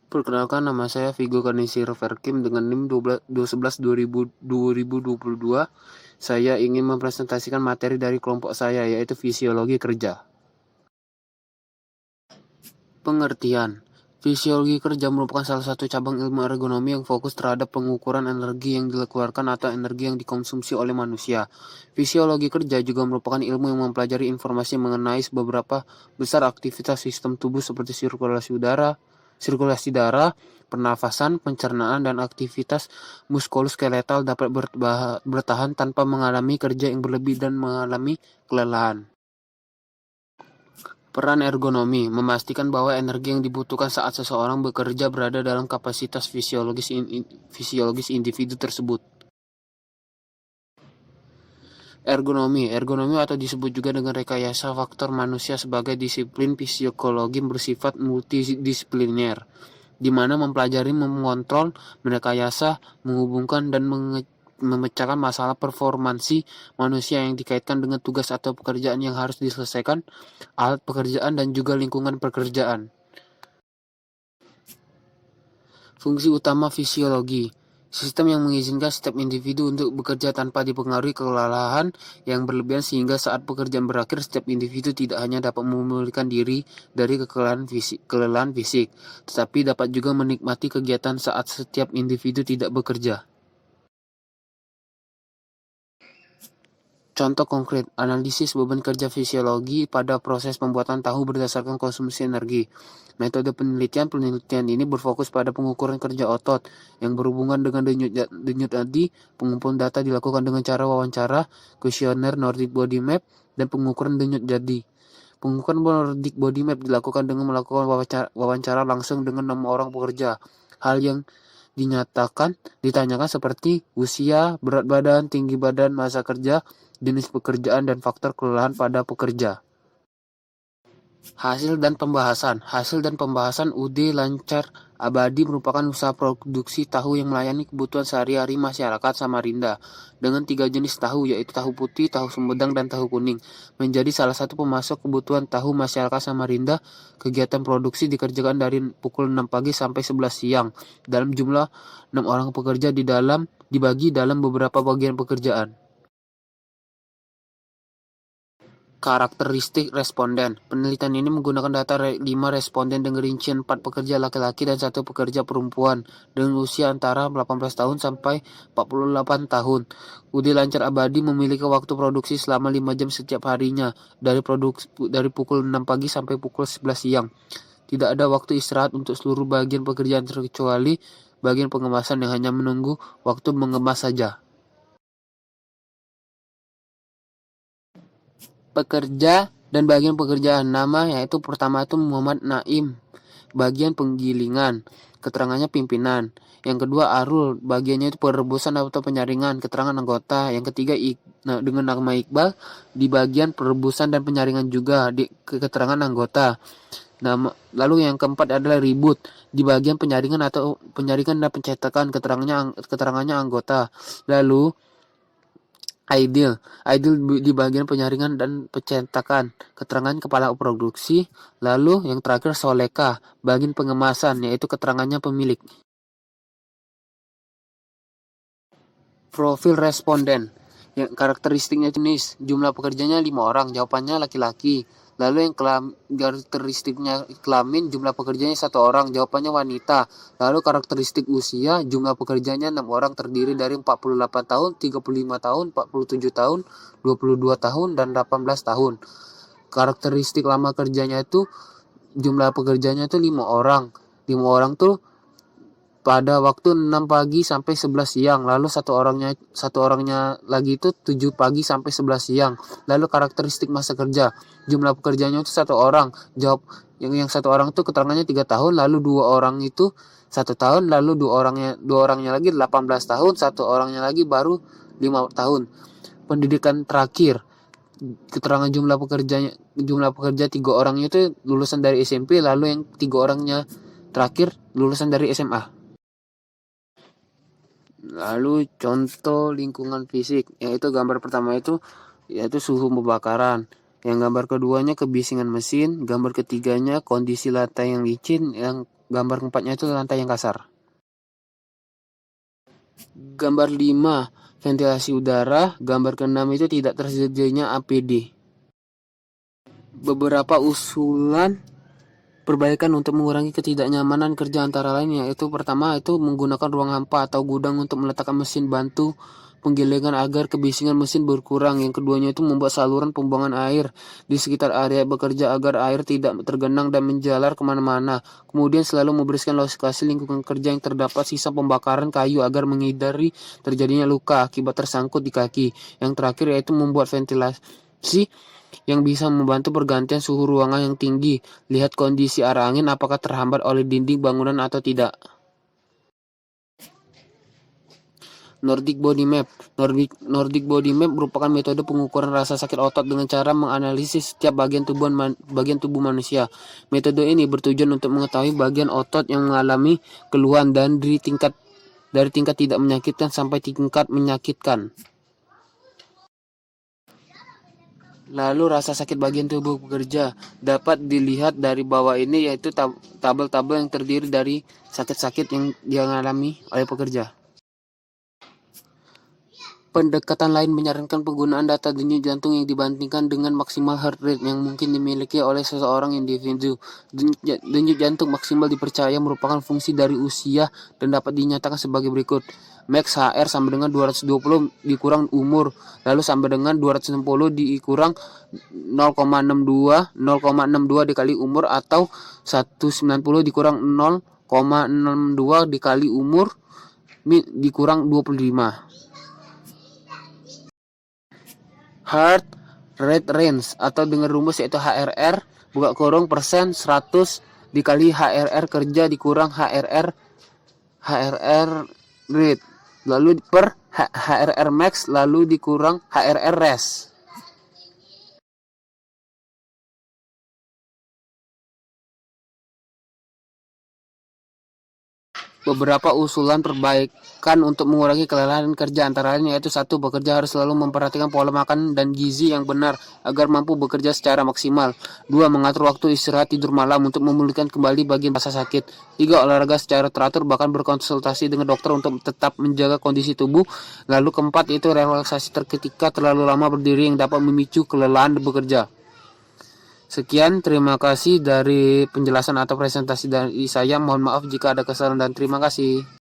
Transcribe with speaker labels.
Speaker 1: Perkenalkan, nama saya Vigo Kanisiro Verkim dengan NIM 1211-2022. Saya ingin mempresentasikan materi dari kelompok saya, yaitu fisiologi kerja. Pengertian. Fisiologi kerja merupakan salah satu cabang ilmu ergonomi yang fokus terhadap pengukuran energi yang dikeluarkan atau energi yang dikonsumsi oleh manusia. Fisiologi kerja juga merupakan ilmu yang mempelajari informasi mengenai beberapa besar aktivitas sistem tubuh seperti sirkulasi darah, pernafasan, pencernaan, dan aktivitas muskuloskeletal dapat bertahan tanpa mengalami kerja yang berlebih dan mengalami kelelahan. Peran ergonomi memastikan bahwa energi yang dibutuhkan saat seseorang bekerja berada dalam kapasitas fisiologis individu tersebut. Ergonomi atau disebut juga dengan rekayasa faktor manusia sebagai disiplin psikologi bersifat multidisipliner, di mana mempelajari, mengontrol, merekayasa, menghubungkan, dan memecahkan masalah performansi manusia yang dikaitkan dengan tugas atau pekerjaan yang harus diselesaikan, alat pekerjaan, dan juga lingkungan pekerjaan. Fungsi utama fisiologi. Sistem yang mengizinkan setiap individu untuk bekerja tanpa dipengaruhi kelelahan yang berlebihan sehingga saat pekerjaan berakhir setiap individu tidak hanya dapat memulihkan diri dari kelelahan fisik, tetapi dapat juga menikmati kegiatan saat setiap individu tidak bekerja. Contoh konkret, analisis beban kerja fisiologi pada proses pembuatan tahu berdasarkan konsumsi energi. Metode penelitian ini berfokus pada pengukuran kerja otot yang berhubungan dengan denyut nadi. Pengumpulan data dilakukan dengan cara wawancara, kuesioner Nordic Body Map, dan pengukuran denyut nadi. Pengukuran Nordic Body Map dilakukan dengan melakukan wawancara langsung dengan 6 orang pekerja. Hal yang ditanyakan seperti usia, berat badan, tinggi badan, masa kerja, jenis pekerjaan, dan faktor kelelahan pada pekerja. Hasil dan pembahasan UD Lancar Abadi merupakan usaha produksi tahu yang melayani kebutuhan sehari-hari masyarakat Samarinda dengan 3 jenis tahu, yaitu tahu putih, tahu sumedang, dan tahu kuning. Menjadi salah satu pemasok kebutuhan tahu masyarakat Samarinda, kegiatan produksi dikerjakan dari pukul 6 pagi sampai 11 siang dalam jumlah 6 orang pekerja dibagi dalam beberapa bagian pekerjaan. Karakteristik responden. Penelitian ini menggunakan data 5 responden dengan rincian 4 pekerja laki-laki dan 1 pekerja perempuan dengan usia antara 18 tahun sampai 48 tahun. UD Lancar Abadi memiliki waktu produksi selama 5 jam setiap harinya dari pukul 6 pagi sampai pukul 11 siang. Tidak ada waktu istirahat untuk seluruh bagian pekerjaan terkecuali bagian pengemasan yang hanya menunggu waktu mengemas saja. Pekerja dan bagian pekerjaan. Nama yaitu pertama itu Muhammad Naim, bagian penggilingan, keterangannya pimpinan. Yang kedua Arul, bagiannya itu perebusan atau penyaringan, keterangan anggota. Yang ketiga dengan nama Iqbal, di bagian perebusan dan penyaringan juga, di keterangan anggota. Lalu yang keempat adalah Ribut, di bagian penyaringan dan pencetakan, keterangannya anggota. Lalu Aidil di bagian penyaringan dan pencetakan, keterangan kepala produksi. Lalu yang terakhir Soleka, bagian pengemasan, yaitu keterangannya pemilik. Profil responden. Yang karakteristiknya jenis, jumlah pekerjanya 5 orang, jawabannya laki-laki. Lalu yang karakteristiknya kelamin, jumlah pekerjanya 1 orang, jawabannya wanita. Lalu karakteristik usia, jumlah pekerjanya 6 orang, terdiri dari 48 tahun, 35 tahun, 47 tahun, 22 tahun, dan 18 tahun. Karakteristik lama kerjanya itu, jumlah pekerjanya itu 5 orang. 5 orang tuh pada waktu 6 pagi sampai 11 siang, lalu satu orangnya lagi itu 7 pagi sampai 11 siang. Lalu karakteristik masa kerja, jumlah pekerjanya itu 1 orang, yang 1 orang itu keterangannya 3 tahun, lalu 2 orang itu 1 tahun, lalu 2 orangnya lagi 18 tahun, 1 orangnya lagi baru 5 tahun. Pendidikan terakhir, keterangan jumlah pekerja 3 orangnya itu lulusan dari SMP, lalu yang 3 orangnya terakhir lulusan dari SMA. Lalu contoh lingkungan fisik, yaitu gambar pertama yaitu suhu pembakaran. Yang gambar keduanya kebisingan mesin, gambar ketiganya kondisi lantai yang licin, yang Gambar keempatnya itu lantai yang kasar. Gambar 5, ventilasi udara. Gambar keenam itu tidak tersedianya APD. Beberapa usulan perbaikan untuk mengurangi ketidaknyamanan kerja antara lain yaitu pertama itu menggunakan ruang hampa atau gudang untuk meletakkan mesin bantu penggilingan agar kebisingan mesin berkurang. Yang keduanya itu membuat saluran pembuangan air di sekitar area bekerja agar air tidak tergenang dan menjalar kemana-mana. Kemudian selalu membersihkan lokasi lingkungan kerja yang terdapat sisa pembakaran kayu agar menghindari terjadinya luka akibat tersangkut di kaki. Yang terakhir yaitu membuat ventilasi yang bisa membantu pergantian suhu ruangan yang tinggi. Lihat kondisi arah angin apakah terhambat oleh dinding bangunan atau tidak. Nordic Body Map. Nordic Body Map merupakan metode pengukuran rasa sakit otot dengan cara menganalisis setiap bagian tubuh manusia. Metode ini bertujuan untuk mengetahui bagian otot yang mengalami keluhan dan dari tingkat tidak menyakitkan sampai tingkat menyakitkan. Lalu rasa sakit bagian tubuh pekerja dapat dilihat dari bawah ini, yaitu tabel-tabel yang terdiri dari sakit-sakit yang dialami oleh pekerja. Pendekatan lain menyarankan penggunaan data denyut jantung yang dibandingkan dengan maksimal heart rate yang mungkin dimiliki oleh seseorang individu. Denyut jantung maksimal dipercaya merupakan fungsi dari usia dan dapat dinyatakan sebagai berikut. Max HR sama dengan 220 dikurang umur, lalu sama dengan 260 dikurang 0,62 dikali umur, atau 190 dikurang 0,62 dikali umur dikurang 25. Heart rate range atau dengan rumus yaitu HRR buka kurung persen 100 dikali HRR kerja dikurang HRR rate lalu per HRR max lalu dikurang HRR rest. Beberapa usulan perbaikan untuk mengurangi kelelahan kerja antara lain yaitu 1. Bekerja harus selalu memperhatikan pola makan dan gizi yang benar agar mampu bekerja secara maksimal. 2. Mengatur waktu istirahat tidur malam untuk memulihkan kembali bagian rasa sakit. 3. Olahraga secara teratur bahkan berkonsultasi dengan dokter untuk tetap menjaga kondisi tubuh. Lalu keempat itu relaksasi ketika terlalu lama berdiri yang dapat memicu kelelahan bekerja. Sekian, terima kasih dari penjelasan atau presentasi dari saya. Mohon maaf jika ada kesalahan dan terima kasih.